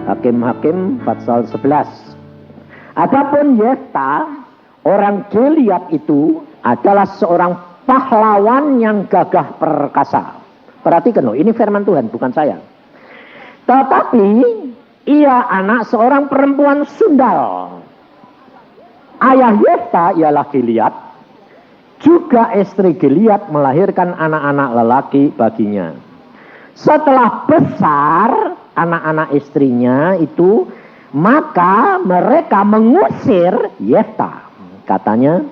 Hakim-Hakim pasal 11. Adapun Yefta, orang Gilead itu adalah seorang pahlawan yang gagah perkasa. Perhatikan loh, ini firman Tuhan, bukan saya. Tetapi ia anak seorang perempuan sundal. Ayah Yefta ialah Gilead. Juga istri Gilead melahirkan anak-anak lelaki baginya. Setelah besar anak-anak istrinya itu, maka mereka mengusir Yefta. Katanya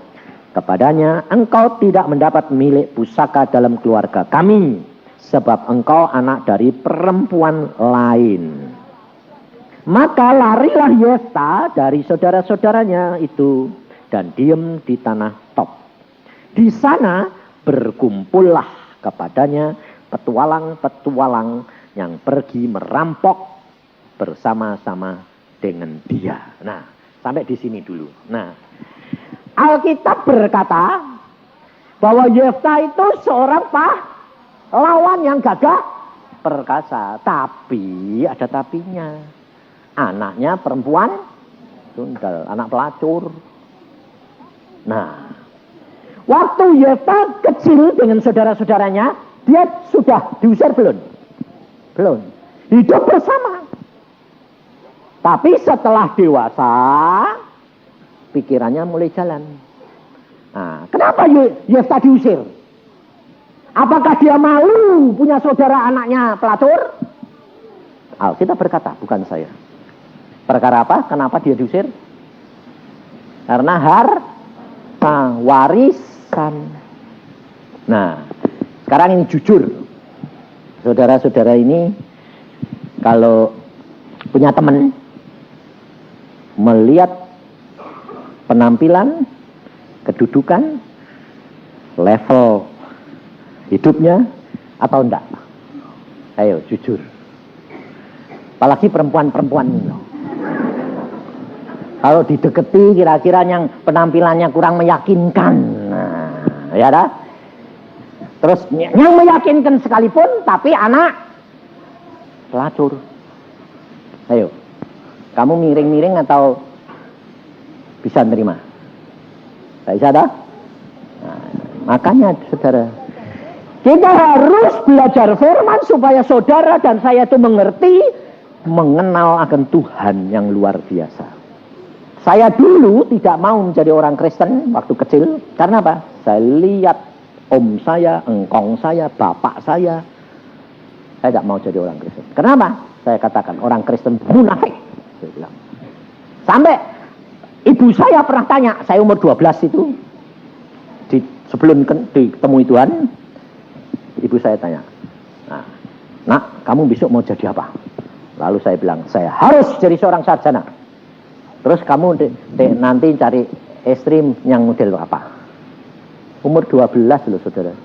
kepadanya, engkau tidak mendapat milik pusaka dalam keluarga kami, sebab engkau anak dari perempuan lain. Maka larilah Yefta dari saudara-saudaranya itu dan diem di tanah Tob. Di sana berkumpullah kepadanya petualang-petualang yang pergi merampok bersama-sama dengan dia. Nah, sampai di sini dulu. Nah, Alkitab berkata bahwa Yefta itu seorang pahlawan yang gagah perkasa. Tapi ada tapinya. Anaknya perempuan sundal, anak pelacur. Nah, waktu Yefta kecil dengan saudara-saudaranya, dia sudah diusir belum? Belum. Hidup bersama. Tapi setelah dewasa, pikirannya mulai jalan. Nah, kenapa Yefta diusir? Apakah dia malu punya saudara anaknya pelacur? Kita berkata, bukan saya. Perkara apa? Kenapa dia diusir? Karena harta warisan. Nah, sekarang ini jujur. Saudara-saudara ini kalau punya teman, melihat penampilan, kedudukan, level hidupnya atau enggak? Ayo jujur. Apalagi perempuan-perempuan ini. Kalau dideketi kira-kira yang penampilannya kurang meyakinkan. Nah, ya dah. Terus yang meyakinkan sekalipun tapi anak pelacur. Ayo. Kamu miring-miring atau bisa nerima? Tidak bisa dah? Nah, makanya saudara, kita harus belajar firman supaya saudara dan saya itu mengerti, mengenal akan Tuhan yang luar biasa. Saya dulu tidak mau menjadi orang Kristen waktu kecil. Karena apa? Saya lihat om saya, engkong saya, bapak saya tidak mau jadi orang Kristen. Kenapa? Saya katakan orang Kristen munafik. Saya bilang. Sampai ibu saya pernah tanya, saya umur 12 itu, sebelum ditemui Tuhan, ibu saya tanya, nak, kamu besok mau jadi apa? Lalu saya bilang, saya harus jadi seorang sarjana. Terus kamu nanti cari istri yang model apa? Umur 12 loh saudara.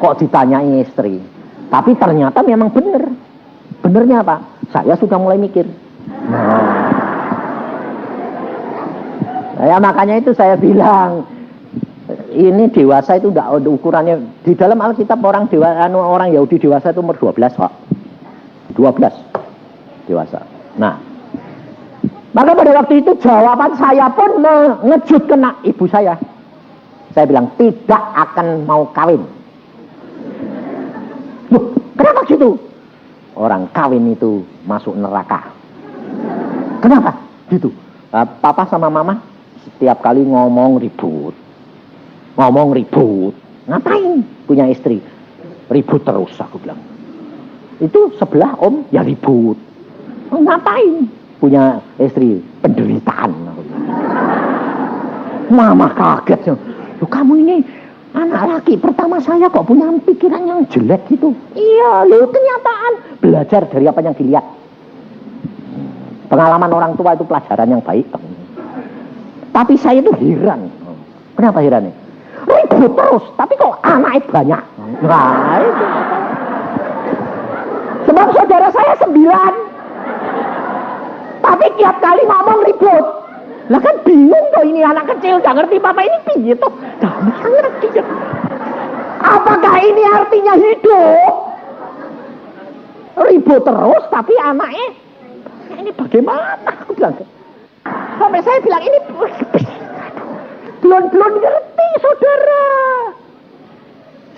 Kok ditanyai istri? Tapi ternyata memang benar. Benernya apa? Saya sudah mulai mikir. Ya makanya itu saya bilang, ini dewasa itu enggak ada ukurannya. Di dalam Alkitab orang Yahudi dewasa itu umur 12 kok. 12 dewasa. Nah, maka pada waktu itu jawaban saya pun mengejutkan ibu saya. Saya bilang tidak akan mau kawin. Loh, kenapa gitu? Orang kawin itu masuk neraka. Kenapa? Gitu. Papa sama mama setiap kali ngomong ribut. Ngapain punya istri? Ribut terus aku bilang. Itu sebelah om ya ribut. Ngapain punya istri? Penderitaan. Mama kaget. Loh, kamu ini anak laki pertama saya kok punya pikiran yang jelek gitu. Iya loh, kenyataan. Belajar dari apa yang dilihat. Pengalaman orang tua itu pelajaran yang baik. Tapi saya itu heran. Kenapa heran? Ribut terus, tapi kok anaknya banyak. Nah itu. Sebab saudara saya 9. Tapi tiap kali ngomong ribut. Lah kan bingung tuh, ini anak kecil gak ngerti papa ini piye tuh. Gak ngerti. Apakah ini artinya hidup? ibu terus, tapi anaknya ini bagaimana? Aku bilang, sampai saya bilang ini belum ngerti saudara.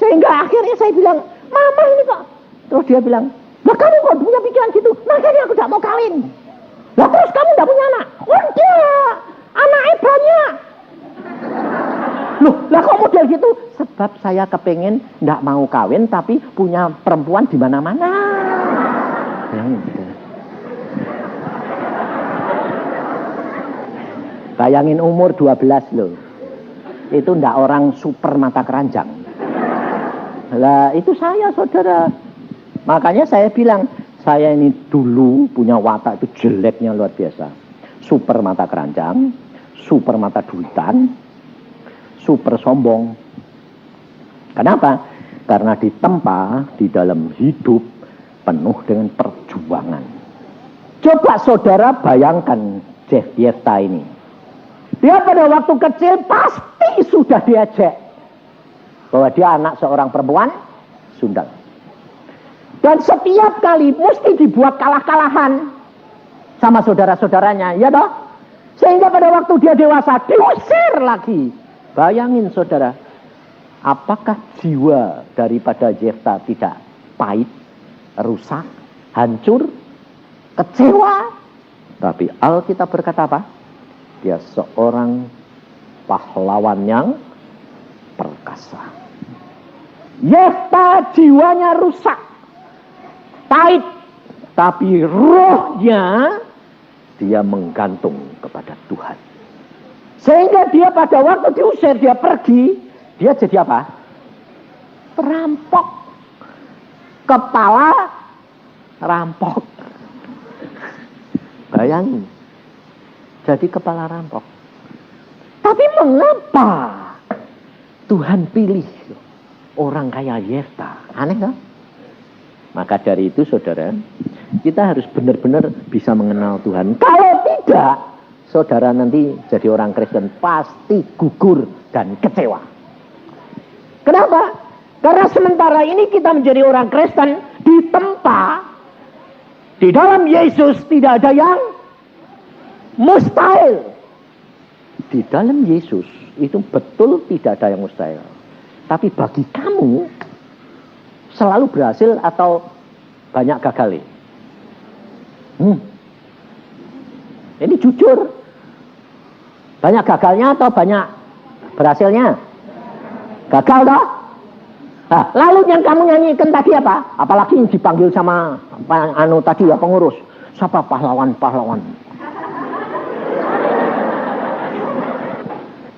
Sehingga akhirnya saya bilang, mama ini kok. Terus dia bilang, lah kamu kok punya pikiran gitu? Makanya aku tidak mau kawin. Lah terus kamu tidak punya anak? Udah, anaknya banyak. Loh, lah kok model gitu? Sebab saya kepengen tidak mau kawin tapi punya perempuan di mana-mana. Bayangin umur 12 loh. Itu ndak orang super mata keranjang. Lah itu saya saudara. Makanya saya bilang, saya ini dulu punya watak itu jeleknya luar biasa. Super mata keranjang, super mata duitan, super sombong. Kenapa? Karena ditempa di dalam hidup penuh dengan perjuangan. Coba saudara bayangkan Yefta ini. Dia pada waktu kecil pasti sudah diajak bahwa dia anak seorang perempuan sundal. Dan setiap kali mesti dibuat kalah-kalahan sama saudara-saudaranya, ya toh? Sehingga pada waktu dia dewasa diusir lagi. Bayangin saudara, apakah jiwa daripada Yefta tidak pahit, rusak, hancur, kecewa? Tapi Alkitab berkata apa? Dia seorang pahlawan yang perkasa. Yefta jiwanya rusak, pahit, tapi rohnya dia menggantung kepada Tuhan. Sehingga dia pada waktu diusir, dia pergi, dia jadi apa? Perampok. Kepala rampok. Bayangin. Jadi kepala rampok. Tapi mengapa Tuhan pilih orang kaya Yefta? Aneh kan? Maka dari itu saudara, kita harus benar-benar bisa mengenal Tuhan. Kalau tidak, saudara nanti jadi orang Kristen pasti gugur dan kecewa. Kenapa? Karena sementara ini kita menjadi orang Kristen ditempa di dalam Yesus tidak ada yang mustahil. Di dalam Yesus itu betul tidak ada yang mustahil. Tapi bagi kamu selalu berhasil atau banyak gagal? Ini jujur. Banyak gagalnya atau banyak berhasilnya? Gagal toh? Nah, lalu yang kamu nyanyikan tadi apa? Apalagi yang dipanggil sama tadi ya pengurus. Siapa pahlawan-pahlawan?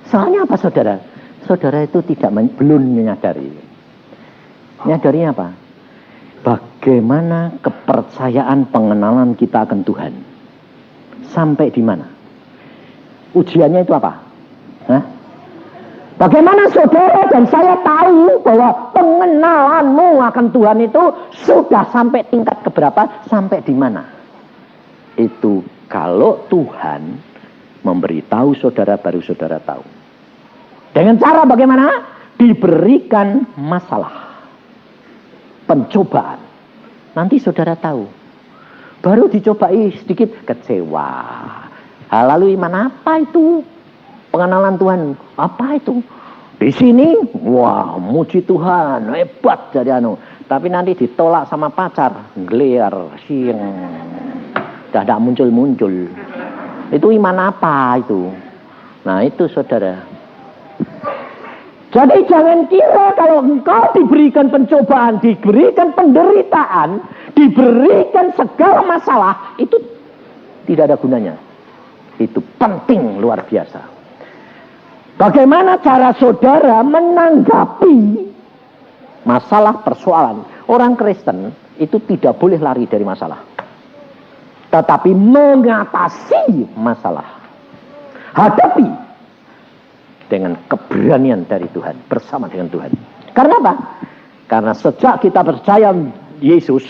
Soalnya apa saudara? Saudara itu belum menyadari. Menyadari apa? Bagaimana kepercayaan pengenalan kita akan Tuhan? Sampai di mana? Ujiannya itu apa? Hah? Bagaimana saudara dan saya tahu bahwa pengenalanmu akan Tuhan itu sudah sampai tingkat keberapa? Sampai di mana? Itu kalau Tuhan memberitahu saudara, baru saudara tahu. Dengan cara bagaimana? Diberikan masalah, pencobaan. Nanti saudara tahu. Baru dicobai sedikit kecewa. Lalu iman apa itu? Pengenalan Tuhan apa itu? Di sini, wah muji Tuhan, hebat jadi Tapi nanti ditolak sama pacar, geliar, siang, tidak muncul-muncul. Itu iman apa itu? Nah itu saudara. Jadi jangan kira kalau engkau diberikan pencobaan, diberikan penderitaan, diberikan segala masalah, itu tidak ada gunanya. Itu penting luar biasa. Bagaimana cara saudara menanggapi masalah persoalan? Orang Kristen itu tidak boleh lari dari masalah, tetapi mengatasi masalah. Hadapi dengan keberanian dari Tuhan, bersama dengan Tuhan. Karena apa? Karena sejak kita percaya Yesus,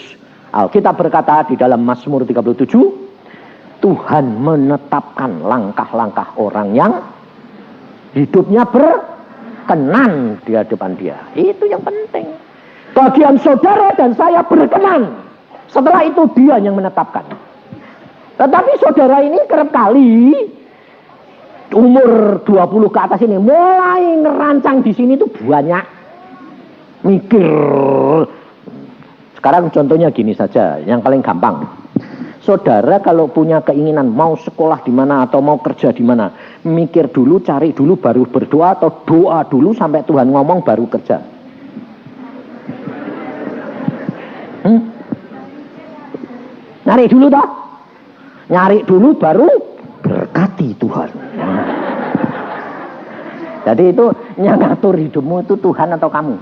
Alkitab berkata di dalam Mazmur 37, Tuhan menetapkan langkah-langkah orang yang hidupnya berkenan di hadapan Dia. Itu yang penting. Bagian saudara dan saya berkenan Setelah itu dia yang menetapkan. Tetapi saudara ini kerap kali umur 20 ke atas ini mulai ngerancang di sini tuh banyak mikir. Sekarang contohnya gini saja, yang paling gampang. Saudara kalau punya keinginan mau sekolah di mana atau mau kerja di mana, mikir dulu, cari dulu baru berdoa, atau doa dulu sampai Tuhan ngomong baru kerja. Nyari dulu toh? Nyari dulu baru berkati Tuhan. Jadi itu yang ngatur hidupmu itu Tuhan atau kamu?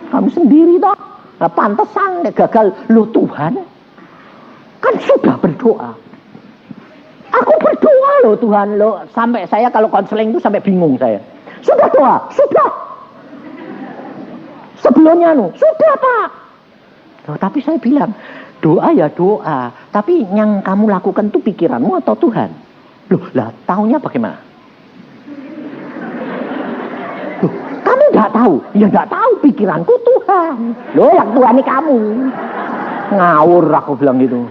Kamu sendiri toh? Nah, pantesan gagal lu Tuhan. Kan sudah berdoa. Aku berdoa loh Tuhan lo, sampai saya kalau konseling itu sampai bingung saya. Sudah doa, sudah. Sebelumnya sudah Pak. Loh, tapi saya bilang doa ya doa, tapi yang kamu lakukan itu pikiranmu atau Tuhan? Loh, lah taunya bagaimana? Loh, kamu nggak tahu? Ya nggak tahu, pikiranku Tuhan. Loh, yang Tuhan ini kamu. Ngawur aku bilang gitu.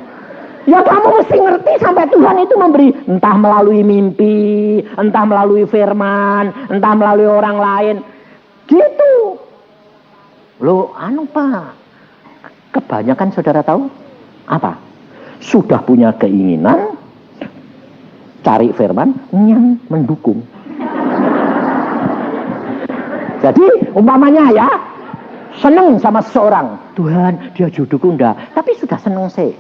Ya kamu mesti ngerti sampai Tuhan itu memberi, entah melalui mimpi, entah melalui firman, entah melalui orang lain. Gitu. Loh, Pak. Kebanyakan saudara tahu apa? Sudah punya keinginan cari firman yang mendukung. Jadi umpamanya ya, seneng sama seseorang, Tuhan dia jodohku enggak, tapi sudah seneng sih.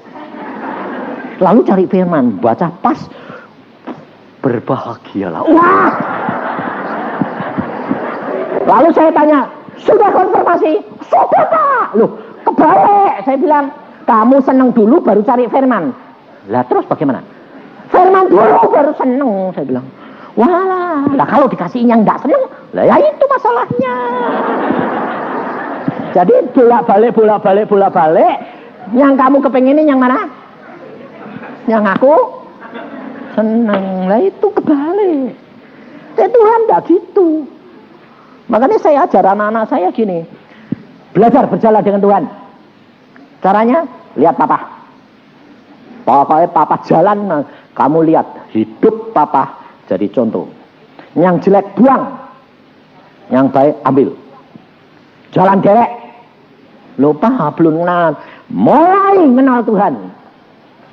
Lalu cari firman, baca pas, berbahagialah. Wah! Lalu saya tanya, sudah konfirmasi? Sudah Pak. Loh, kebalik. Saya bilang, kamu seneng dulu baru cari firman. Lah terus bagaimana? Firman dulu baru seneng, saya bilang. Wah, lah kalau dikasih yang enggak seneng, lah ya itu masalahnya. Jadi bolak-balik. Yang kamu kepenginin yang mana? Yang aku seneng. Lah itu kebalik. Tuhan enggak gitu. Makanya saya ajar anak-anak saya gini. Belajar berjalan dengan Tuhan. Caranya, lihat Papa. Pokoknya Papa jalan, kamu lihat hidup Papa jadi contoh. Yang jelek buang, yang baik ambil. Jalan derek. Lupa belum kenal. Mulai kenal Tuhan.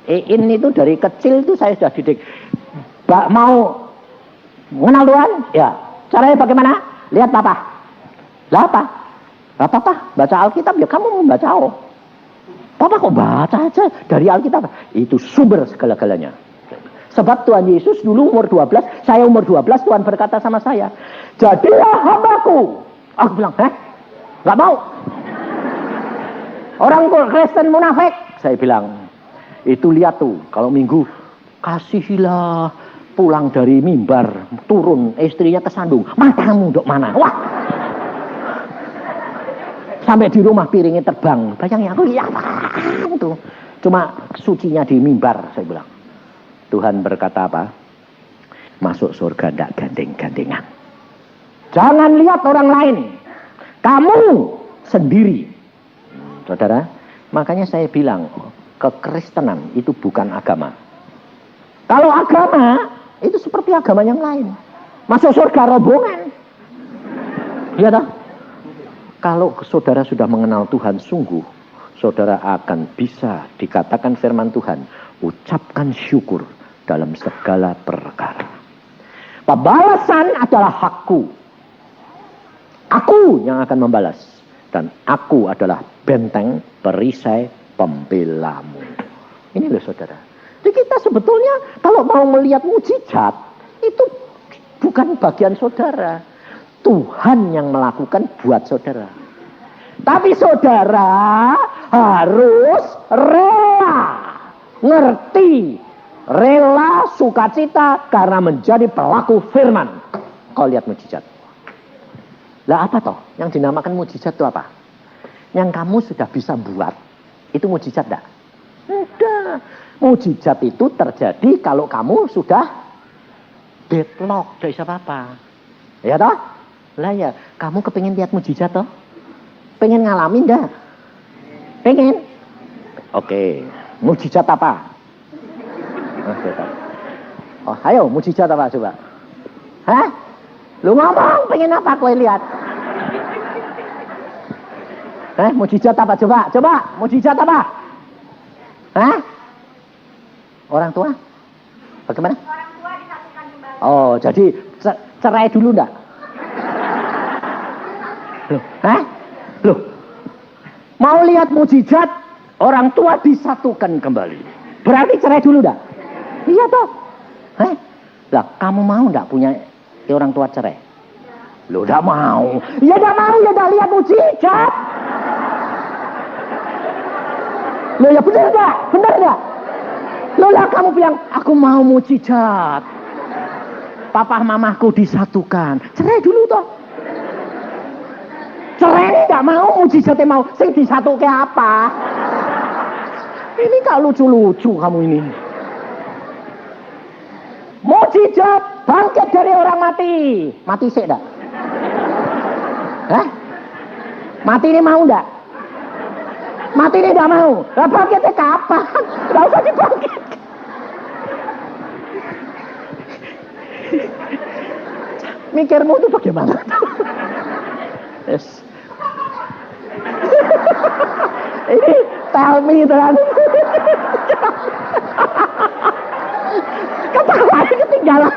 Iin itu dari kecil itu saya sudah didik. Mau mengenal Tuhan? Ya. Caranya bagaimana? Lihat Papa. Lah apa? Lah Papa baca Alkitab ya kamu membaca. Papa kok baca aja dari Alkitab? Itu sumber segala-galanya. Sebab Tuhan Yesus dulu umur 12, saya umur 12, Tuhan berkata sama saya, jadilah hambaku. Aku bilang, gak mau. Orang Kristen munafik. Saya bilang, itu lihat tuh, kalau minggu, kasihilah pulang dari mimbar, turun, istrinya kesandung, matamu dok mana? Wah! Sampai di rumah piringnya terbang. Bayangin aku, ya apaan tuh? Cuma sucinya di mimbar, saya bilang. Tuhan berkata apa? Masuk surga tidak gandeng-gandengan. Jangan lihat orang lain. Kamu sendiri. Saudara, makanya saya bilang, kekristenan itu bukan agama. Kalau agama, itu seperti agama yang lain. Masuk surga rombongan. Iya toh? Kalau saudara sudah mengenal Tuhan sungguh, saudara akan bisa dikatakan firman Tuhan, ucapkan syukur dalam segala perkara. Pembalasan adalah hakku. Aku yang akan membalas. Dan aku adalah benteng perisai pembelamu. Ini loh saudara. Jadi kita sebetulnya kalau mau melihat mujizat, itu bukan bagian saudara. Tuhan yang melakukan buat saudara. Tapi saudara harus rela, ngerti, rela sukacita karena menjadi pelaku firman. Kau lihat mujizat. Lah apa toh? Yang dinamakan mujizat itu apa? Yang kamu sudah bisa buat, itu mujizat enggak? Enggak. Mujizat itu terjadi kalau kamu sudah deadlock, tidak bisa apa-apa. Ya toh? Lah ya, kamu kepingin lihat mujizat toh? Pengen ngalamin dah? Pengen? Oke, mujizat apa? Oh, ayo mujizat apa coba? Hah? Lu ngomong pengen apa kowe lihat? Mujizat apa coba? Coba, mujizat apa? Hah? Orang tua? Bagaimana? Orang tua disatukan kembali. Oh, jadi cerai dulu enggak? Loh, Loh. Mau lihat mujizat orang tua disatukan kembali. Berarti cerai dulu enggak? Iya toh. Lah, kamu mau enggak punya orang tua cerai? Loh, enggak mau. Ya enggak mau, ya enggak lihat mujizat. Loh, ya benar enggak? Benar enggak? Loh lah kamu bilang, aku mau mujizat. Papa mamaku disatukan. Cerai dulu toh. Cerai ini gak mau, mujizatnya mau. Sing disatukan apa? Ini gak lucu-lucu kamu ini. Mujizat bangkit dari orang mati. Mati sih enggak? Mati ini mau enggak? Mati ini enggak mau. Lah bangkitnya kapan? Enggak usah dibangkit. Mikirmu itu bagaimana? Yes. Ini tell me kan. Ketawa ketinggalan.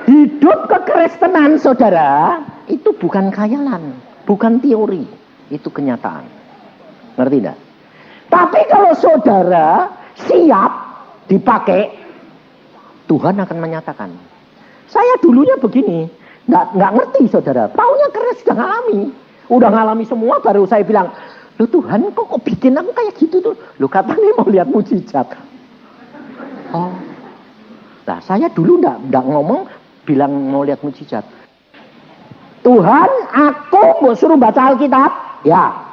Hidup kekristenan, saudara, itu bukan khayalan, bukan teori, itu kenyataan. Ngerti enggak? Tapi kalau saudara siap dipakai, Tuhan akan menyatakan. Saya dulunya begini, nggak ngerti saudara. Taunya keras udah ngalami semua, baru saya bilang, loh Tuhan kok bikin aku kayak gitu tuh? Loh katanya mau lihat mujizat. Oh, nah saya dulu nggak ngomong bilang mau lihat mujizat. Tuhan, aku mau suruh baca Alkitab, ya.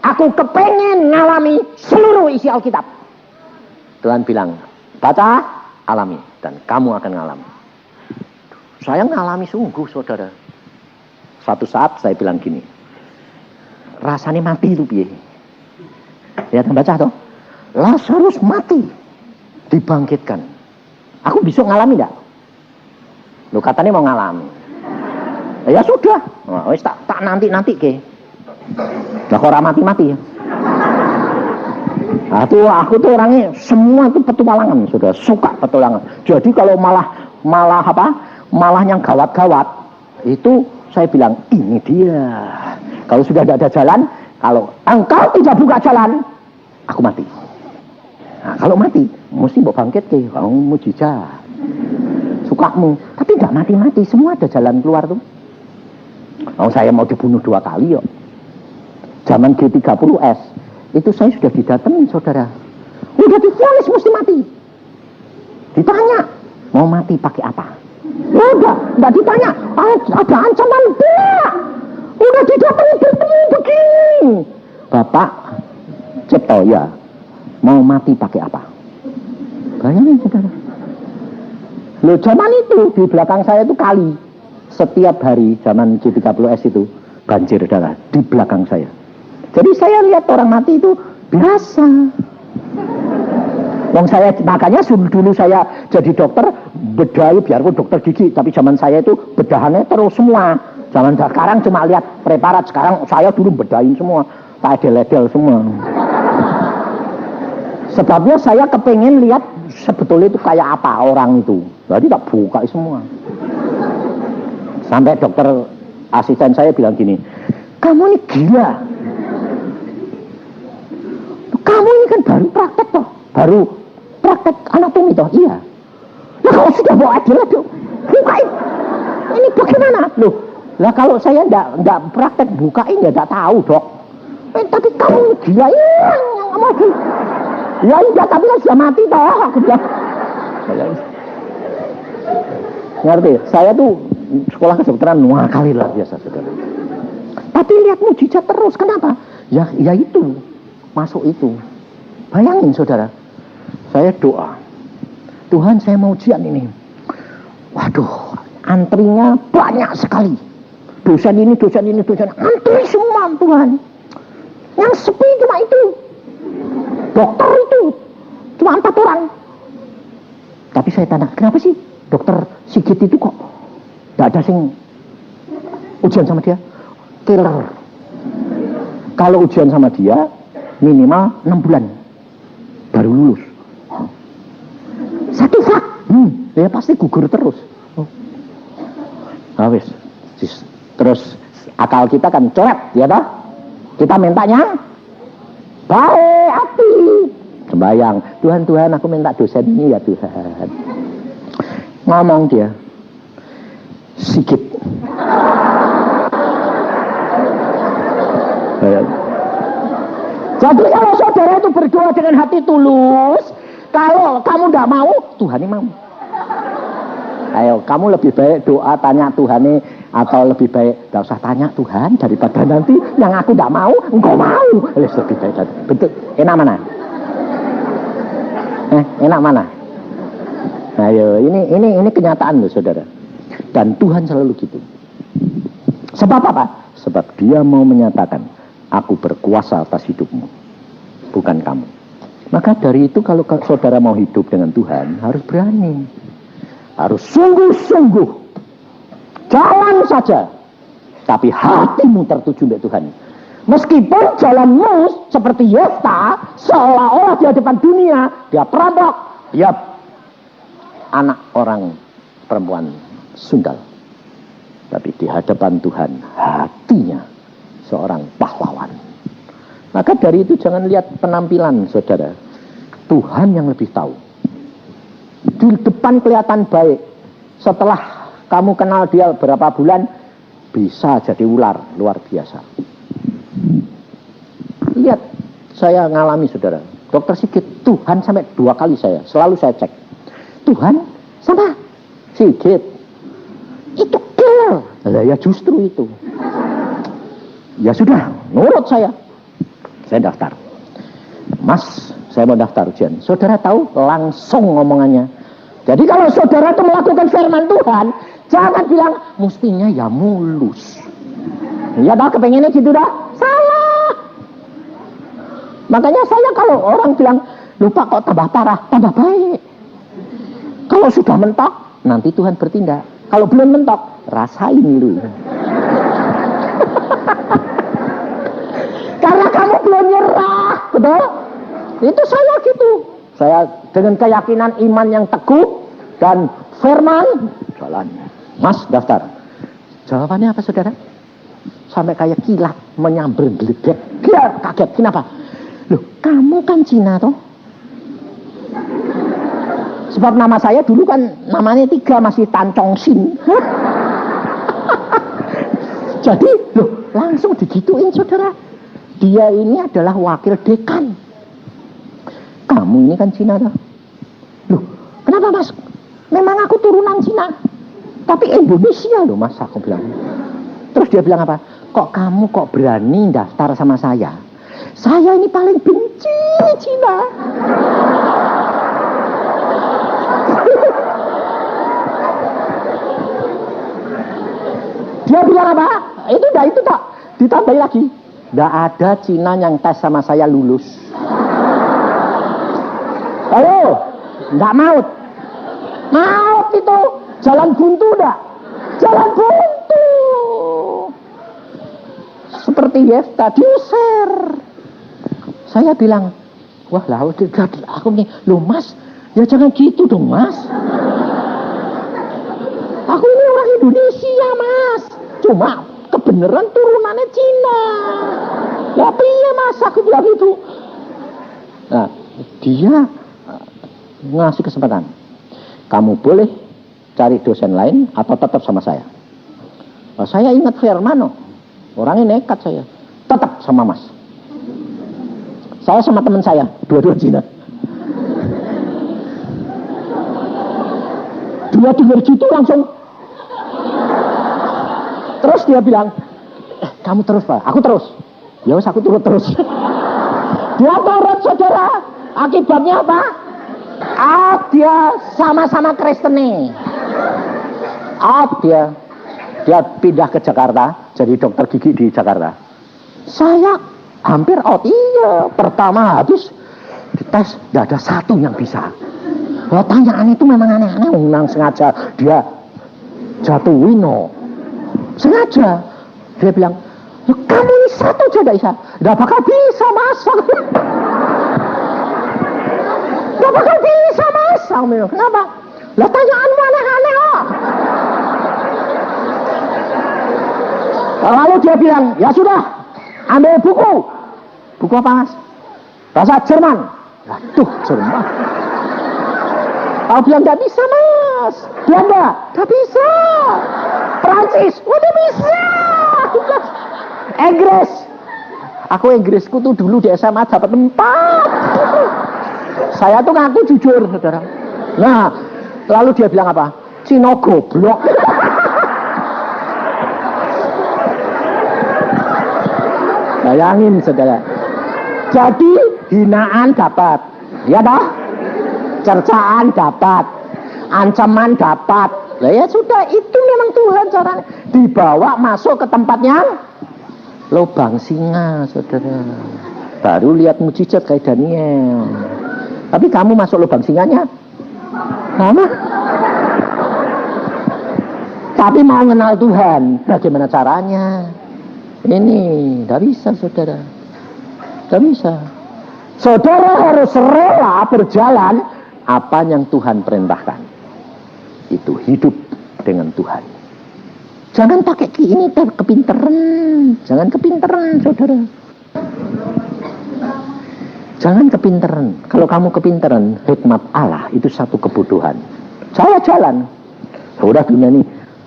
Aku kepengen ngalami seluruh isi Alkitab. Tuhan bilang, baca, alami, dan kamu akan ngalami. Saya ngalami sungguh, saudara. Suatu saat saya bilang gini, rasanya mati itu piye? Lihat baca toh, Lazarus mati, dibangkitkan. Aku bisa ngalami enggak? Loh katanya mau ngalami. Ya sudah, nah, wis tak nanti ke. Lah kok ora mati-mati ya. Nah, aku tuh orangnya semua itu petualangan, sudah suka petualangan. Jadi kalau malah yang gawat-gawat itu saya bilang ini dia. Kalau sudah tidak ada jalan, kalau engkau tidak buka jalan, aku mati. Nah, kalau mati, mesti mau bangkit ke, kamu mujizat, sukamu. Tapi tidak mati-mati, semua ada jalan keluar tuh. Oh, saya mau dibunuh 2 kali yuk. Zaman G30S itu saya sudah didatengin saudara. Udah divonis mesti mati. Ditanya mau mati pakai apa? Udah ditanya. Ada ancaman enggak? Udah didatengin begini. Bapak Cipto ya mau mati pakai apa? Bayangin saudara. Loh zaman itu di belakang saya itu kali setiap hari zaman G30S itu banjir darah di belakang saya. Jadi saya lihat orang mati itu biasa. Yang saya makanya dulu saya jadi dokter bedahi biarpun dokter gigi, tapi zaman saya itu bedahannya terus semua. Zaman sekarang cuma lihat preparat, sekarang saya dulu bedahin semua, tak edel-edel semua. Sebabnya saya kepengen lihat sebetulnya itu kayak apa orang itu. Jadi tak buka semua. Sampai dokter asisten saya bilang gini, kamu ini gila. Kamu ini kan baru praktek toh, baru praktek anatomi toh, iya. Nah kalau sudah bawa adil, bukain. Ini bagaimana? Loh, lah kalau saya enggak praktek bukain ya enggak tahu dok. Tapi kamu gila ya, mati. Ya enggak, tapi kan sudah mati toh, aku bilang. Ngerti? Saya tuh sekolah kedokteran 2 kali lah biasa saudara. Tapi lihat mujizat terus, kenapa? Ya itu. Masuk itu. Bayangin saudara, saya doa, Tuhan saya mau ujian ini. Waduh, antrinya banyak sekali. dosen ini, antri semua Tuhan. Yang sepi cuma itu. Dokter itu cuma 4 orang. Tapi saya tanya, kenapa sih dokter Sigit itu kok tidak ada sing ujian sama dia? Killer. Kalau ujian sama dia minimal 6 bulan baru lulus. Satu fak, ya pasti gugur terus. Nah, wis. Terus akal kita kan coret, ya toh? Kita mintanya baik hati. Sembayang, Tuhan aku minta dosen ini ya Tuhan. Ngomong dia, Sigit. Jadi kalau saudara itu berdoa dengan hati tulus, kalau kamu tidak mau, Tuhan ini mau. Ayo, kamu lebih baik doa tanya Tuhan, atau lebih baik tidak usah tanya Tuhan daripada nanti yang aku tidak mau, engkau mau. Lebih baik. Betul. Enak mana? Enak mana? Ayo, ini kenyataan loh saudara. Dan Tuhan selalu gitu. Sebab apa? Sebab Dia mau menyatakan, aku berkuasa atas hidupmu, bukan kamu. Maka dari itu kalau saudara mau hidup dengan Tuhan, harus berani, harus sungguh-sungguh, jalan saja, tapi hatimu tertuju untuk Tuhan. Meskipun jalanmu seperti Yefta, seolah-olah di hadapan dunia dia perampok, dia anak orang perempuan sundal, tapi di hadapan Tuhan hatinya seorang pahlawan. Maka dari itu jangan lihat penampilan saudara, Tuhan yang lebih tahu. Di depan kelihatan baik, setelah kamu kenal dia berapa bulan bisa jadi ular luar biasa. Lihat, saya ngalami saudara, Dokter Sigit, Tuhan sampai 2 kali selalu saya cek, Tuhan sama Sigit itu killer. Ya justru itu. Ya sudah, nurut saya daftar. Mas, saya mau daftar ujian. Saudara tahu langsung ngomongannya. Jadi kalau saudara itu melakukan firman Tuhan, jangan bilang mestinya ya mulus. Ya dah, kepengennya gitu dah. Salah. Makanya saya kalau orang bilang, lupa kok tambah parah, tambah baik. Kalau sudah mentok, nanti Tuhan bertindak. Kalau belum mentok, rasain dulu. Karena kamu belum nyerah, betul? Itu saya gitu. Saya dengan keyakinan iman yang teguh dan firman, jalan. Mas, daftar. Jawabannya apa saudara? Sampai kayak kilat menyambar geledek. Dia kaget, kenapa? Loh, kamu kan Cina toh? Sebab nama saya dulu kan namanya 3 masih Tan Chong Sin. Jadi, loh, langsung digituin saudara. Dia ini adalah wakil dekan. Kamu ini kan Cina toh? Loh, kenapa mas? Memang aku turunan Cina, tapi Indonesia loh mas, aku bilang. Terus dia bilang apa? Kok kamu kok berani daftar sama saya? Saya ini paling benci Cina. Dia bilang apa? Itu tak ditambahin lagi. Nggak ada Cina yang tes sama saya lulus. Halo, nggak maut. Maut itu jalan buntu dah. Jalan buntu. Seperti Yefta diusir. Saya bilang, wah lah aku nih, loh mas, ya jangan gitu dong mas. Aku ini orang Indonesia mas. Cuma kebenaran turunannya Cina. Ya piye mas, aku bilang gitu. Nah, dia ngasih kesempatan. Kamu boleh cari dosen lain atau tetap sama saya. Nah, saya ingat firman, orangnya nekat saya. Tetap sama mas. Saya sama teman saya, dua-dua Cina. Dia dengar gitu langsung. Terus dia bilang, kamu terus pak, aku terus. Ya wes aku turut terus. Dia turut saudara. Akibatnya apa? Dia sama-sama Kristen nih. Dia Dia pindah ke Jakarta, jadi dokter gigi di Jakarta. Saya hampir out, iya. Pertama habis dites, tidak ada satu yang bisa. Tanyaan itu memang aneh-aneh, sengaja dia jatuhin, no. Sengaja. Dia bilang, kamu ini satu aja tidak bisa. Tidak bakal bisa masak. Tidak bakal bisa masak. Kenapa? Lah tanyaanmu aneh-aneh kok. Lalu dia bilang, ya sudah, ambil buku. Buku apa, Mas? Bahasa Jerman. Aduh, Jerman. Kalau bilang tidak bisa, Mas. Belanda, tidak bisa. Prancis, udah bisa. Inggris. Aku Inggrisku tuh dulu di SMA dapat 4. Saya tuh ngaku jujur, saudara. Nah, lalu dia bilang apa? Cino goblok. Bayangin, saudara. Jadi hinaan dapat, ya dah. Cercaan dapat, ancaman dapat. Nah, ya sudah, itu memang Tuhan caranya. Dibawa masuk ke tempat yang lubang singa, saudara. Baru lihat mujizat kayak Daniel. Tapi kamu masuk lubang singanya, sama. Tapi mau kenal Tuhan, bagaimana caranya? Ini tidak bisa, saudara. Tidak bisa. Saudara harus rela berjalan apa yang Tuhan perintahkan. Itu hidup dengan Tuhan. Jangan pakai ini kepinteran. Jangan kepinteran, saudara. Jangan kepinteran. Kalau kamu kepinteran, hikmat Allah itu satu kebodohan. Saya jalan. Sudah dunia ini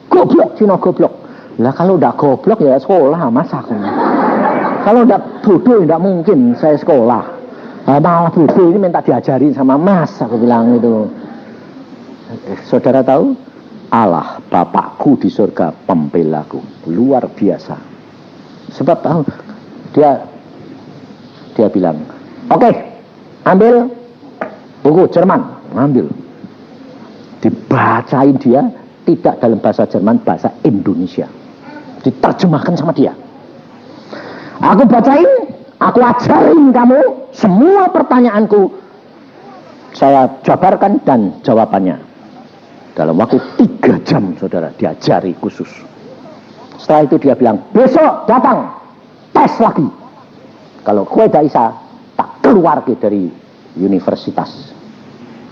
goblok, Cina goblok. Lah kalau udah goblok ya sekolah, masa aku. Kalau udah bodoh tidak mungkin saya sekolah. Malah bodoh ini minta diajari sama Mas, aku bilang itu. Saudara tahu? Allah Bapakku di surga pembelaku, luar biasa. Sebab tahu dia bilang, oke, ambil buku Jerman, ambil. Dibacain dia, tidak dalam bahasa Jerman, bahasa Indonesia. Diterjemahkan sama dia. Aku bacain, aku ajarin kamu semua pertanyaanku. Saya jabarkan dan jawabannya. Dalam waktu 3 jam, saudara, diajari khusus. Setelah itu dia bilang, besok datang, tes lagi. Kalau kue tidak bisa, tak keluar dari universitas.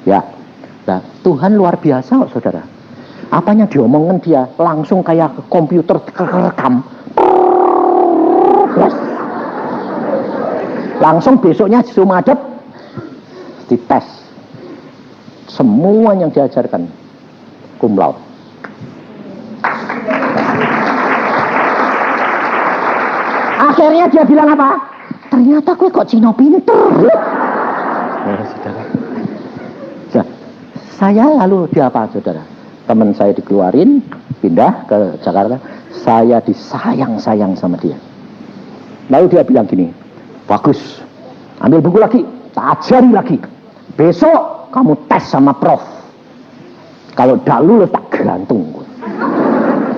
Ya, nah, Tuhan luar biasa, saudara. Apanya diomongin dia langsung kayak komputer kerekam. Langsung besoknya Sumadep dites. Semua yang diajarkan cum laude. Akhirnya dia bilang apa? Ternyata gue kok Cino pinter. Saya lalu dia apa, saudara? Teman saya dikeluarin, pindah ke Jakarta. Saya disayang-sayang sama dia. Lalu dia bilang gini, bagus, ambil buku lagi, tak ajari lagi. Besok kamu tes sama prof. Kalau tidak lulus tak gantung.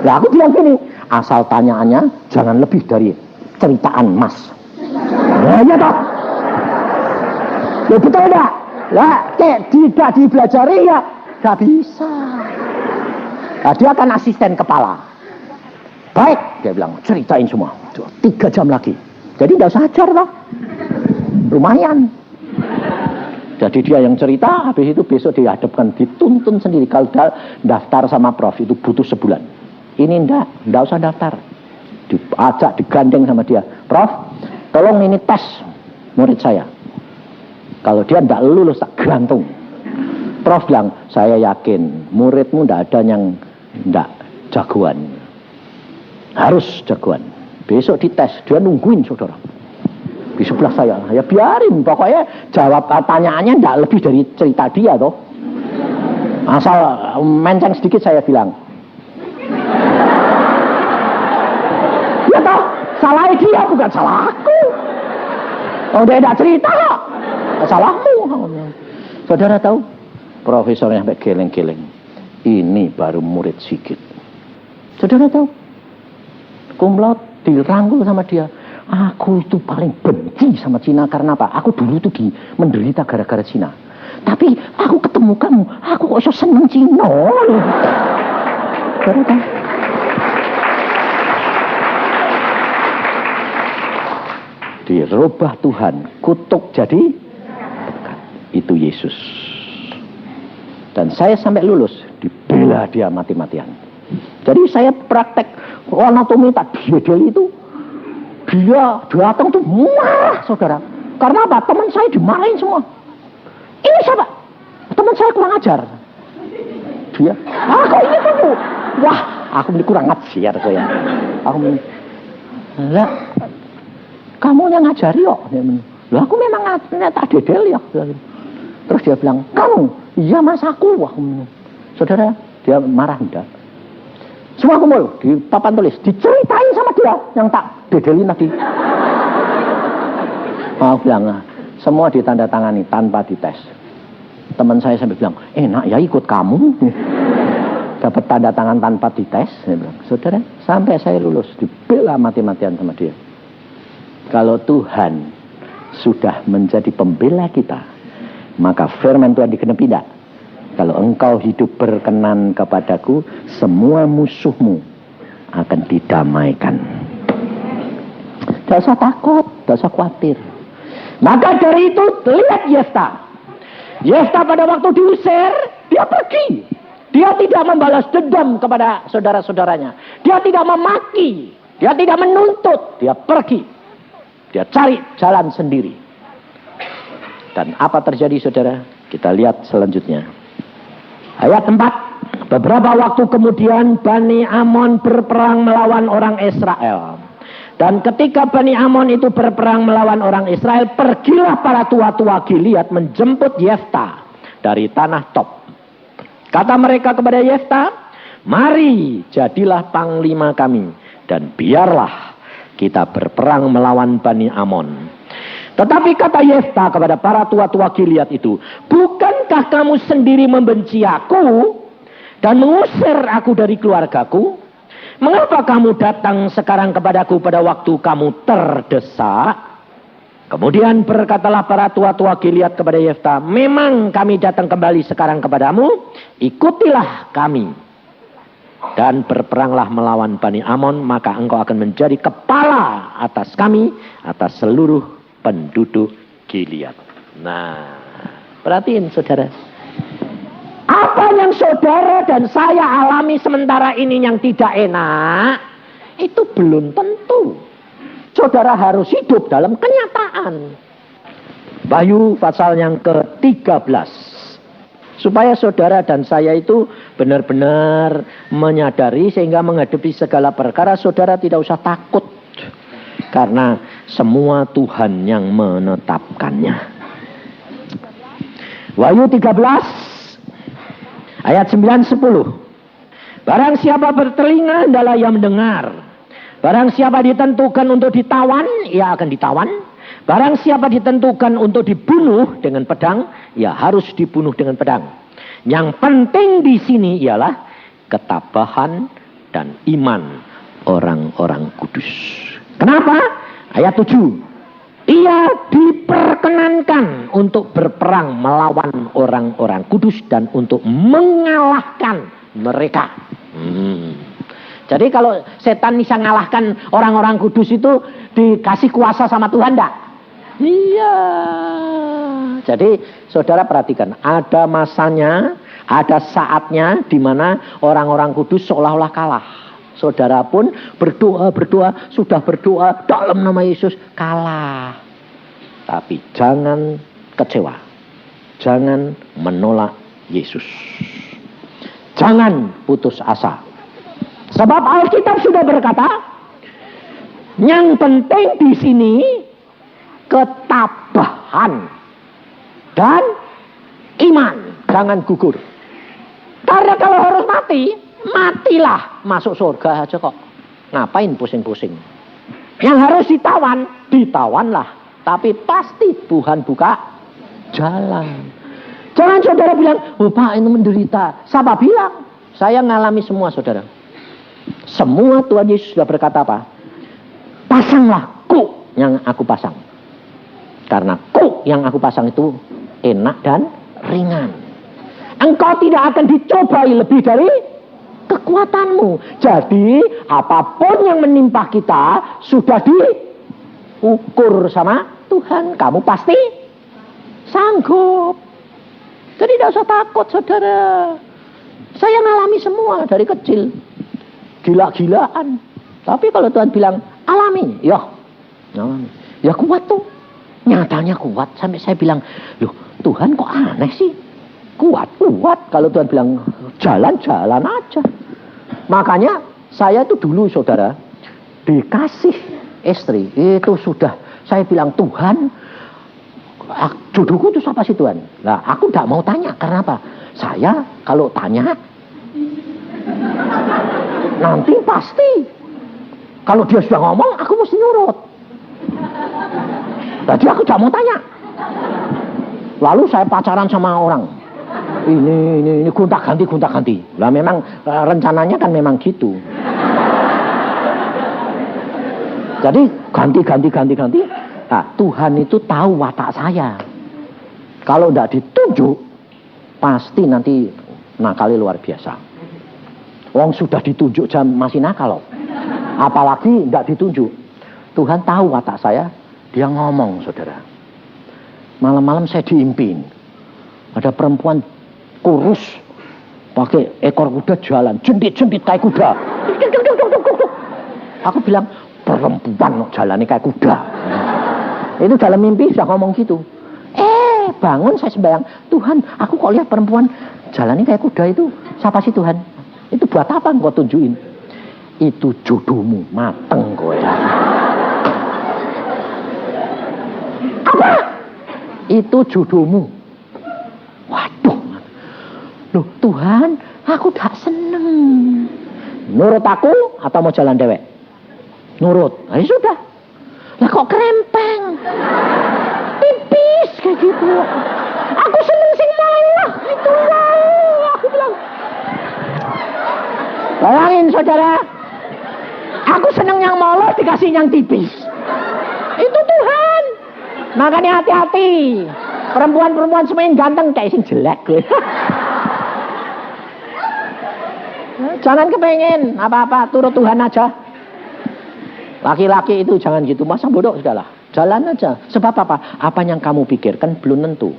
Nah aku bilang gini, asal tanyaannya jangan lebih dari ceritaan Mas. Nah ya toh. Ya betul enggak? Lah tidak dipelajari ya tidak bisa. Nah, dia kan asisten kepala. Baik, dia bilang, ceritain semua. 3 jam lagi. Jadi tidak usah ajar lah. Lumayan. Jadi dia yang cerita, habis itu besok dihadapkan, dituntun sendiri. Kalau daftar sama prof itu butuh sebulan. Ini tidak usah daftar. Diajak, digandeng sama dia. Prof, tolong ini tes murid saya. Kalau dia tidak lulus, tak gantung. Prof bilang, saya yakin muridmu tidak ada yang tidak jagoan. Harus jagoan. Besok dites, dia nungguin, saudara. Di sebelah saya, ya biarin. Pokoknya jawab pertanyaannya tidak lebih dari cerita dia, toh. Asal menceng sedikit saya bilang. Ya toh, salah dia bukan salah aku. Oh dia tidak cerita, salahmu. Saudara tahu? Profesornya sampai geleng-geleng. Ini baru murid Sigit. Saudara tahu, kumlot dirangkul sama dia. Aku itu paling benci sama Cina karena apa? Aku dulu tuh menderita gara-gara Cina. Tapi aku ketemu kamu, aku kok iso seneng Cina. Saudara tahu? Dirubah Tuhan, kutuk jadi berkat. Itu Yesus. Dan saya sampai lulus dibela dia mati-matian. Jadi saya praktek anatomi tak diedel itu, dia datang tuh marah, saudara. Karena apa? Teman saya dimarahin semua. Ini siapa? Teman saya kurang ajar. Dia, kok ini kamu? Wah, aku ini kurang ajar saya. Aku ini, lah, kamu yang ngajari kok. Lah aku memang tak dedel ya. Terus dia bilang, kamu? Iya mas aku. Wah, saudara, dia marah enggak. Semua kumpul di papan tulis, diceritain sama dia yang tak dedelin tadi. Aku bilang, semua ditandatangani tanpa dites. Teman saya sampai bilang, enak ya ikut kamu. Dapat tanda tangan tanpa dites. Saya bilang, saudara, sampai saya lulus dibela mati-matian sama dia. Kalau Tuhan sudah menjadi pembela kita, maka firman Tuhan digenep tidak. Kalau engkau hidup berkenan kepadaku, semua musuhmu akan didamaikan. Tidak usah takut, tidak usah khawatir. Maka dari itu, lihat Yefta. Yefta pada waktu diusir, dia pergi. Dia tidak membalas dendam kepada saudara-saudaranya. Dia tidak memaki, dia tidak menuntut, dia pergi. Dia cari jalan sendiri. Dan apa terjadi saudara? Kita lihat selanjutnya. Ayat 4. Beberapa waktu kemudian Bani Amon berperang melawan orang Israel. Dan ketika Bani Amon itu berperang melawan orang Israel, pergilah para tua-tua Gilead menjemput Yefta dari tanah Tob. Kata mereka kepada Yefta, mari jadilah panglima kami dan biarlah kita berperang melawan Bani Amon. Tetapi kata Yefta kepada para tua-tua Gilead itu, bukankah kamu sendiri membenci aku dan mengusir aku dari keluargaku? Mengapa kamu datang sekarang kepadaku pada waktu kamu terdesak? Kemudian berkatalah para tua-tua Gilead kepada Yefta, memang kami datang kembali sekarang kepadamu, ikutilah kami. Dan berperanglah melawan Bani Amon, maka engkau akan menjadi kepala atas kami, atas seluruh penduduk Gilead. Nah, perhatiin saudara. Apa yang saudara dan saya alami sementara ini yang tidak enak, itu belum tentu. Saudara harus hidup dalam kenyataan. Wahyu pasal yang ke-13. Supaya saudara dan saya itu benar-benar menyadari sehingga menghadapi segala perkara saudara tidak usah takut. Karena semua Tuhan yang menetapkannya. Wahyu 13 ayat 9-10. Barang siapa bertelinga hendaklah ia mendengar. Barang siapa ditentukan untuk ditawan, ia akan ditawan. Barang siapa ditentukan untuk dibunuh dengan pedang, ia harus dibunuh dengan pedang. Yang penting di sini ialah ketabahan dan iman orang-orang kudus. Kenapa? Ayat 7. Ia diperkenankan untuk berperang melawan orang-orang kudus dan untuk mengalahkan mereka. Jadi kalau setan bisa mengalahkan orang-orang kudus itu dikasih kuasa sama Tuhan enggak? Iya. Jadi saudara perhatikan, ada masanya, ada saatnya di mana orang-orang kudus seolah-olah kalah. Saudara pun berdoa, sudah berdoa dalam nama Yesus, kalah. Tapi jangan kecewa. Jangan menolak Yesus. Jangan putus asa. Sebab Alkitab sudah berkata, yang penting di sini ketabahan dan iman. Jangan gugur. Karena kalau harus mati, matilah, masuk surga aja kok. Ngapain pusing-pusing? Yang harus ditawan, ditawanlah. Tapi pasti Tuhan buka jalan. Jangan saudara bilang, oh Pak ini menderita. Siapa bilang? Saya ngalami semua saudara. Semua Tuhan Yesus sudah berkata apa? Pasanglah kuk yang aku pasang. Karena kuk yang aku pasang itu enak dan ringan. Engkau tidak akan dicobai lebih dari kekuatanmu. Jadi apapun yang menimpa kita sudah diukur sama Tuhan. Kamu pasti sanggup. Jadi tidak usah takut saudara. Saya ngalami semua dari kecil. Gila-gilaan. Tapi kalau Tuhan bilang alami, ya kuat tuh. Nyatanya kuat. Sampai saya bilang, loh Tuhan kok aneh sih. Kuat. Kalau Tuhan bilang jalan-jalan aja. Makanya saya itu dulu saudara dikasih istri itu sudah saya bilang Tuhan, jodohku itu siapa sih Tuhan? Nah aku tidak mau tanya karena apa? Saya kalau tanya nanti pasti kalau dia sudah ngomong aku mesti nurut. Jadi aku tidak mau tanya. Lalu saya pacaran sama orang. Ini gonta ganti. Lah memang rencananya kan memang gitu. Jadi ganti. Nah, Tuhan itu tahu watak saya. Kalau tidak ditunjuk, pasti nanti nakali luar biasa. Wong sudah ditunjuk jam masih nakal loh. Apalagi tidak ditunjuk. Tuhan tahu watak saya, dia ngomong saudara. Malam-malam saya diimpin. Ada perempuan kurus pakai ekor kuda jalan jendit kayak kuda. Aku bilang perempuan jalannya kayak kuda. Itu dalam mimpi sudah ngomong gitu. Bangun saya sembahyang, Tuhan aku kok lihat perempuan jalannya kayak kuda itu siapa sih Tuhan? Itu buat apa engkau tunjukin? Itu jodohmu mateng kowe. Apa? Itu jodohmu. Waduh. Loh Tuhan, aku tak seneng. Nurut aku atau mau jalan dewek? Nurut. Nah, sudah. Lah kok krempeng? Tipis kayak gitu. Aku seneng sing malah itu lah. Aku bilang. Bayangin saudara. Aku seneng yang molor dikasih yang tipis. Itu Tuhan. Makanya hati-hati. Perempuan-perempuan semua yang ganteng kayak sing jelek. Jangan kepengen apa-apa, turut Tuhan aja. Laki-laki itu jangan gitu, masa bodoh segala. Jalan aja. Sebab apa? Apa yang kamu pikirkan belum tentu.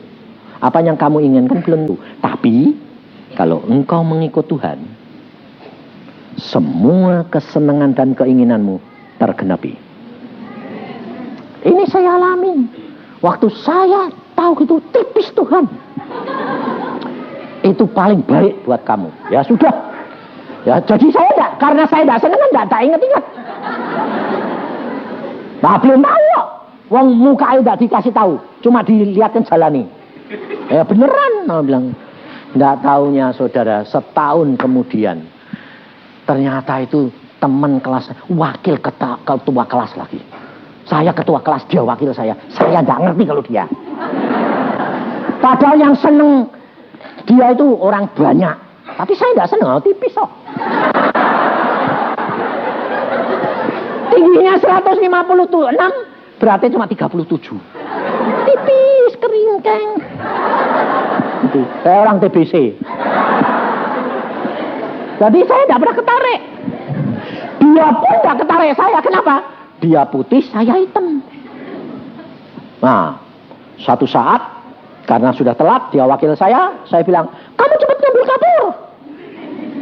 Apa yang kamu inginkan belum tentu. Tapi kalau engkau mengikut Tuhan, semua kesenangan dan keinginanmu tergenapi. Ini saya alami. Waktu saya tahu gitu tipis Tuhan. Itu paling baik buat kamu. Ya sudah. Ya, jadi saya enggak, karena saya enggak senang kan enggak ingat-ingat. Nah, belum tahu kok. Wong muka enggak dikasih tahu, cuma dilihatkan jalani. Ya beneran, nah, bilang. Enggak taunya saudara, setahun kemudian ternyata itu teman kelas, wakil ketua kelas lagi. Saya ketua kelas, dia wakil saya. Saya enggak ngerti kalau dia. Padahal yang seneng dia itu orang banyak. Tapi saya enggak seneng, tipis kok. Tingginya 156, berarti cuma 37. Tipis, keringkeng. Itu, saya orang TBC. Jadi saya enggak pernah ketarik. Dia pun enggak ketarik saya, kenapa? Dia putih, saya hitam. Nah, suatu saat, karena sudah telat, dia wakil saya bilang, kamu cepat ngambil kapur.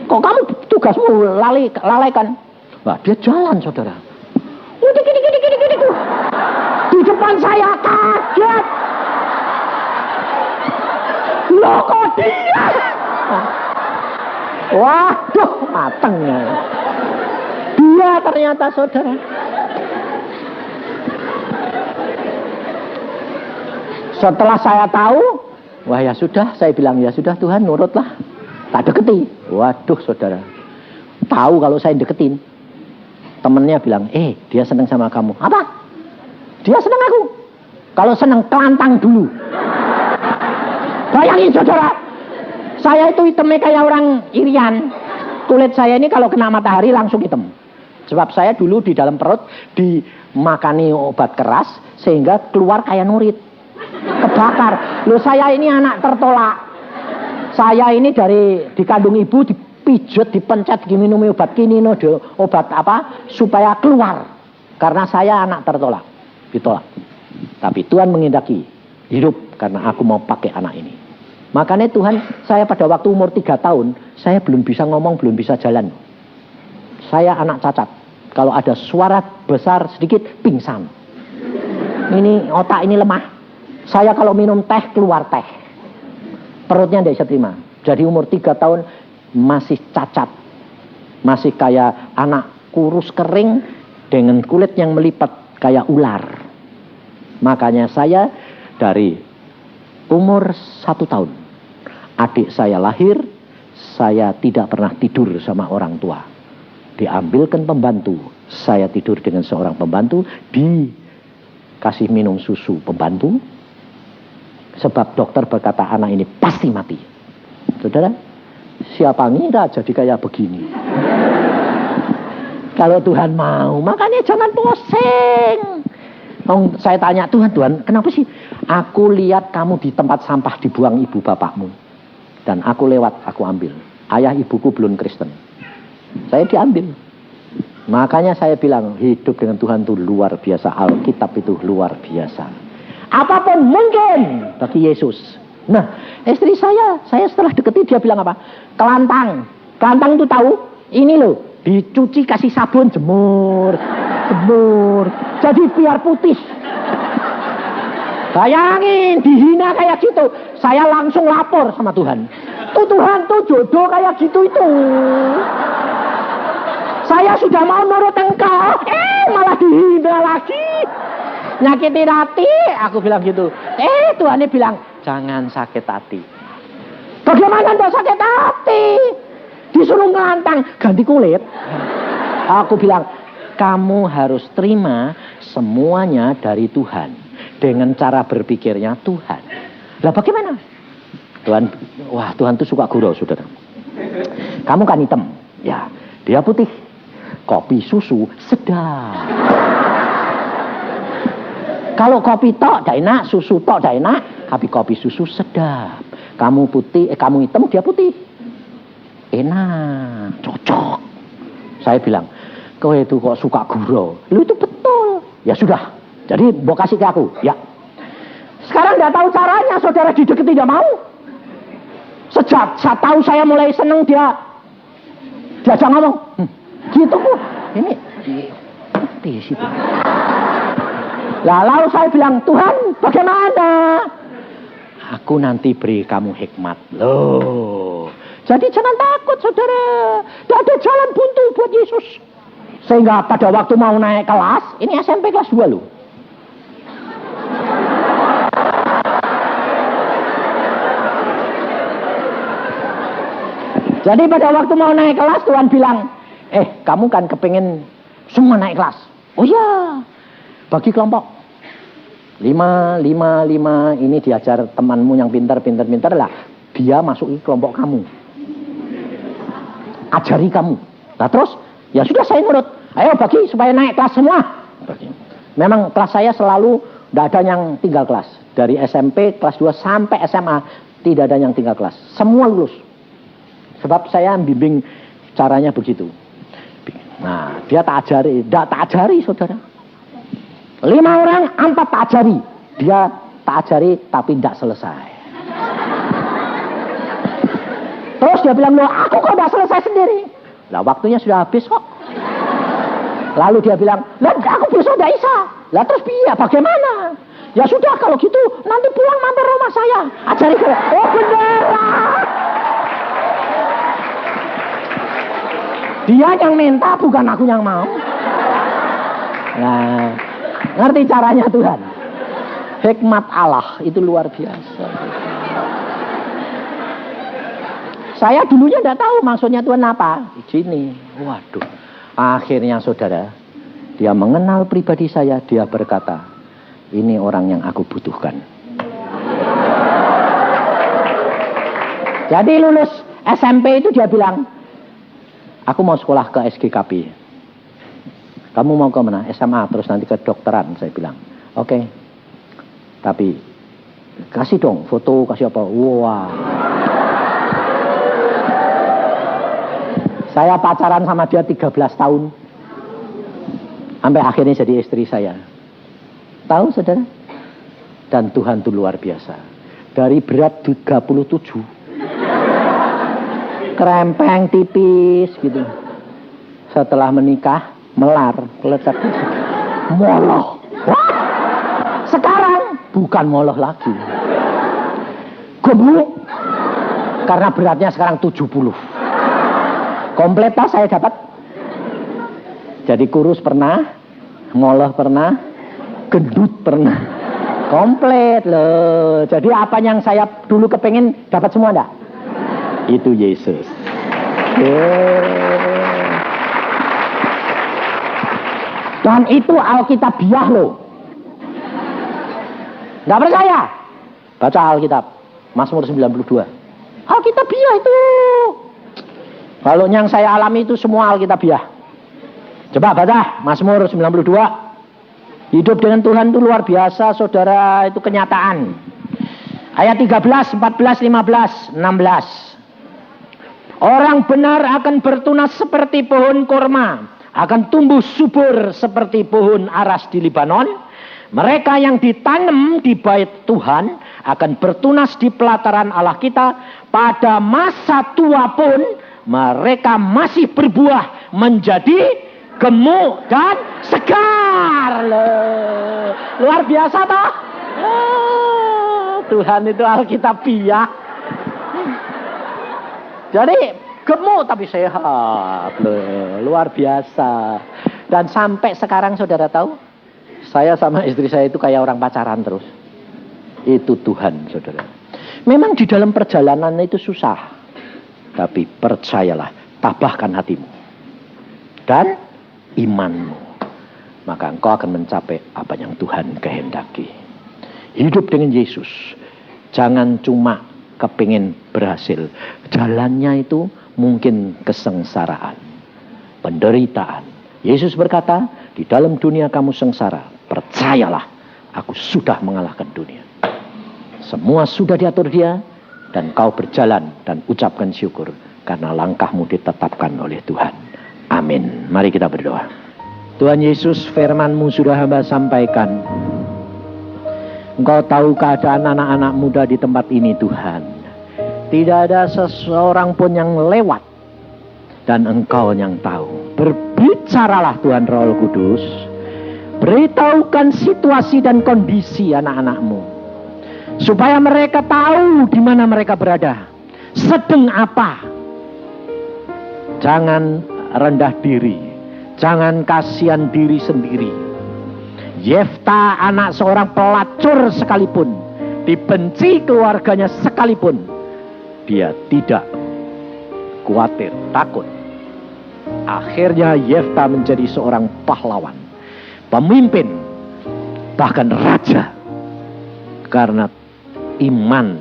Kok kamu tugasmu lalaikan? Wah, dia jalan saudara. Di depan saya kaget. Loh kok dia? Waduh, matengnya. Dia ternyata saudara. Setelah saya tahu, wah ya sudah, saya bilang ya sudah Tuhan nurutlah. Tak deketi. Waduh saudara. Tahu kalau saya deketin. Temennya bilang, dia senang sama kamu. Apa? Dia senang aku. Kalau senang kelantang dulu. Bayangin saudara. Saya itu hitamnya kayak orang Irian. Kulit saya ini kalau kena matahari langsung hitam. Sebab saya dulu di dalam perut dimakani obat keras sehingga keluar kayak nurit. Kebakar. Loh, saya ini anak tertolak. Saya ini dari dikandung ibu dipijet, dipencet, diminumi obat kinino, obat apa supaya keluar. Karena saya anak tertolak, ditolak. Tapi Tuhan menghendaki hidup karena aku mau pakai anak ini. Makanya Tuhan, saya pada waktu umur 3 tahun, saya belum bisa ngomong, belum bisa jalan. Saya anak cacat. Kalau ada suara besar sedikit, pingsan. Ini otak ini lemah. Saya kalau minum teh, keluar teh. Perutnya tidak bisa terima. Jadi umur 3 tahun masih cacat. Masih kayak anak kurus kering dengan kulit yang melipat kayak ular. Makanya saya dari umur 1 tahun, adik saya lahir, saya tidak pernah tidur sama orang tua. Diambilkan pembantu, saya tidur dengan seorang pembantu, dikasih minum susu pembantu, sebab dokter berkata anak ini pasti mati. Saudara, siapa ngira jadi kayak begini? Kalau Tuhan mau, makanya jangan pusing. Saya tanya Tuhan, kenapa sih? Aku lihat kamu di tempat sampah dibuang ibu bapakmu, dan aku lewat, aku ambil. Ayah ibuku belum Kristen. Saya diambil. Makanya saya bilang hidup dengan Tuhan itu luar biasa. Alkitab itu luar biasa. Apapun mungkin bagi Yesus. Nah, istri saya setelah deketi dia bilang apa? Kelantang itu tahu? Ini loh, dicuci kasih sabun, jemur. Jadi biar putih. Bayangin, dihina kayak gitu. Saya langsung lapor sama Tuhan. Tuhan tuh jodoh kayak gitu itu. Saya sudah mau nurut engkau, malah dihina lagi. Nyakitin hati, aku bilang gitu. Tuhan ini bilang, jangan sakit hati. Bagaimana enggak sakit hati? Disuruh ngelantang, ganti kulit. Aku bilang, kamu harus terima semuanya dari Tuhan. Dengan cara berpikirnya Tuhan. Lah bagaimana? Tuhan tuh suka gurau, saudara. Kamu kan hitam, ya, dia putih. Kopi susu sedap. Kalau kopi tok dak enak, susu tok dak enak, tapi kopi susu sedap. Kamu putih, kamu hitam, dia putih. Enak, cocok. Saya bilang, kau itu kok suka gurau? Lu itu betul. Ya sudah. Jadi mau kasih ke aku, ya. Sekarang nggak tahu caranya, saudara dideketi tidak mau. Sejak saya tahu saya mulai seneng diajak ngomong. Gitu kok. Ini di situ. Lalu saya bilang, Tuhan bagaimana? Aku nanti beri kamu hikmat. Loh. Jadi jangan takut, saudara. Tidak ada jalan buntu buat Yesus. Sehingga pada waktu mau naik kelas, ini SMP kelas 2 loh. Jadi pada waktu mau naik kelas, Tuhan bilang, kamu kan kepengen semua naik kelas. Oh iya, bagi kelompok. 5, ini diajar temanmu yang pintar lah. Dia masuki kelompok kamu. Ajari kamu. Nah terus, ya sudah saya nurut. Ayo bagi supaya naik kelas semua. Memang kelas saya selalu tidak ada yang tinggal kelas. Dari SMP kelas 2 sampai SMA tidak ada yang tinggal kelas. Semua lulus. Sebab saya bimbing caranya begitu. Nah, dia tak ajari, tidak tak ajari, saudara. 5 orang, 4 tak ajari. Dia tak ajari, tapi tidak selesai. Terus dia bilang, loh, aku kok tidak selesai sendiri? Lah, waktunya sudah habis kok. Lalu dia bilang, lah, aku besok tidak bisa. Lah, terus biar bagaimana? Ya sudah, kalau gitu, nanti pulang mampir rumah saya. Ajari ke, oh bener lah. Dia yang minta, bukan aku yang mau. Nah, ngerti caranya Tuhan. Hikmat Allah itu luar biasa. Saya dulunya tidak tahu maksudnya Tuhan apa. Gini, waduh. Akhirnya saudara, dia mengenal pribadi saya, dia berkata, ini orang yang aku butuhkan. Jadi lulus SMP itu dia bilang, Aku mau sekolah ke SGKP. Kamu mau ke mana? SMA, terus nanti ke dokteran. Saya bilang, oke. Tapi kasih dong foto, kasih apa? Wah. Saya pacaran sama dia 13 tahun. Sampai akhirnya jadi istri saya. Tahu saudara? Dan Tuhan itu luar biasa. Dari berat 37. Krempeng tipis gitu. Setelah menikah, melar, lecet. Moloh. Wah! Sekarang bukan moloh lagi. Gemuk. Karena beratnya sekarang 70. Komplit tak saya dapat? Jadi kurus pernah, moloh pernah, gendut pernah. Komplit loh. Jadi apa yang saya dulu kepengen dapat semua enggak? Itu Yesus. Dan itu Alkitabiah loh. Enggak percaya? Baca Alkitab. Mazmur 92. Alkitabiah itu. Kalau yang saya alami itu semua Alkitabiah. Coba baca Mazmur 92. Hidup dengan Tuhan itu luar biasa, saudara, itu kenyataan. Ayat 13, 14, 15, 16. Orang benar akan bertunas seperti pohon korma, akan tumbuh subur seperti pohon aras di Libanon. Mereka yang ditanam di bait Tuhan akan bertunas di pelataran Allah kita. Pada masa tua pun mereka masih berbuah menjadi gemuk dan segar. Luar biasa toh? Tuhan itu Alkitabiah. Jadi gemuk tapi sehat. Luar biasa. Dan sampai sekarang saudara tahu, saya sama istri saya itu kayak orang pacaran terus. Itu Tuhan, saudara. Memang di dalam perjalanan itu susah. Tapi percayalah, tabahkan hatimu dan imanmu, maka engkau akan mencapai apa yang Tuhan kehendaki. Hidup dengan Yesus. Jangan cuma kepingin berhasil. Jalannya itu mungkin kesengsaraan, penderitaan. Yesus berkata, di dalam dunia kamu sengsara, percayalah, aku sudah mengalahkan dunia. Semua sudah diatur dia, dan kau berjalan dan ucapkan syukur, karena langkahmu ditetapkan oleh Tuhan. Amin. Mari kita berdoa. Tuhan Yesus, firman-Mu sudah hamba sampaikan. Engkau tahu keadaan anak-anak muda di tempat ini, Tuhan. Tidak ada seseorang pun yang lewat. Dan Engkau yang tahu. Berbicaralah Tuhan Roh Kudus. Beritahukan situasi dan kondisi anak-anak-Mu. Supaya mereka tahu di mana mereka berada. Sedang apa. Jangan rendah diri. Jangan kasihan diri sendiri. Yefta, anak seorang pelacur sekalipun, dibenci keluarganya sekalipun, dia tidak khawatir, takut. Akhirnya Yefta menjadi seorang pahlawan, pemimpin, bahkan raja, karena iman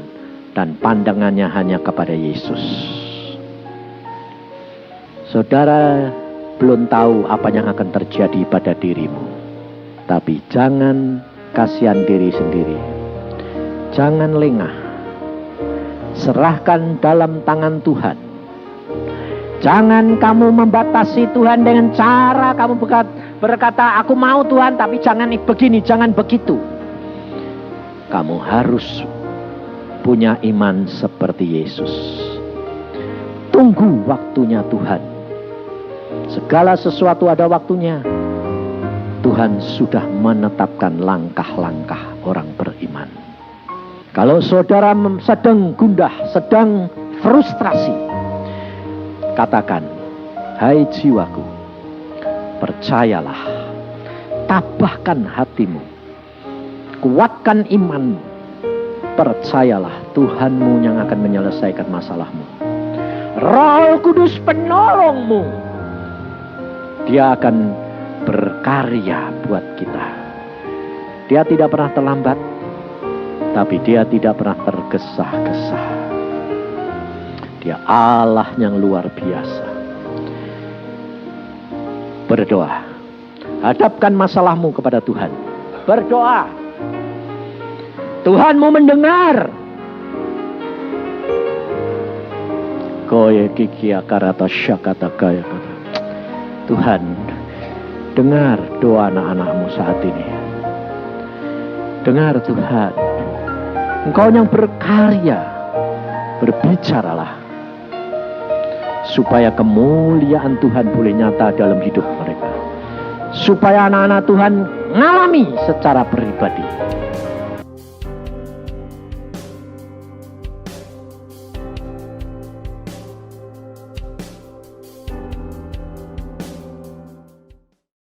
dan pandangannya hanya kepada Yesus. Saudara belum tahu apa yang akan terjadi pada dirimu. Tapi jangan kasihan diri sendiri. Jangan lengah. Serahkan dalam tangan Tuhan. Jangan kamu membatasi Tuhan dengan cara kamu berkata, aku mau Tuhan, tapi jangan begini, jangan begitu. Kamu harus punya iman seperti Yesus. Tunggu waktunya Tuhan. Segala sesuatu ada waktunya. Tuhan sudah menetapkan langkah-langkah orang beriman. Kalau saudara sedang gundah, sedang frustrasi, katakan, hai jiwaku, percayalah, tabahkan hatimu, kuatkan imanmu, percayalah Tuhanmu yang akan menyelesaikan masalahmu. Roh Kudus penolongmu, dia akan berkarya buat kita. Dia tidak pernah terlambat, tapi dia tidak pernah tergesa-gesa. Dia Allah yang luar biasa. Berdoa. Hadapkan masalahmu kepada Tuhan. Berdoa. Tuhan mau mendengar. Koye kiki akarata syakata kaya kata. Tuhan, dengar doa anak-anakmu saat ini. Dengar Tuhan. Engkau yang berkarya. Berbicaralah. Supaya kemuliaan Tuhan boleh nyata dalam hidup mereka. Supaya anak-anak Tuhan ngalami secara pribadi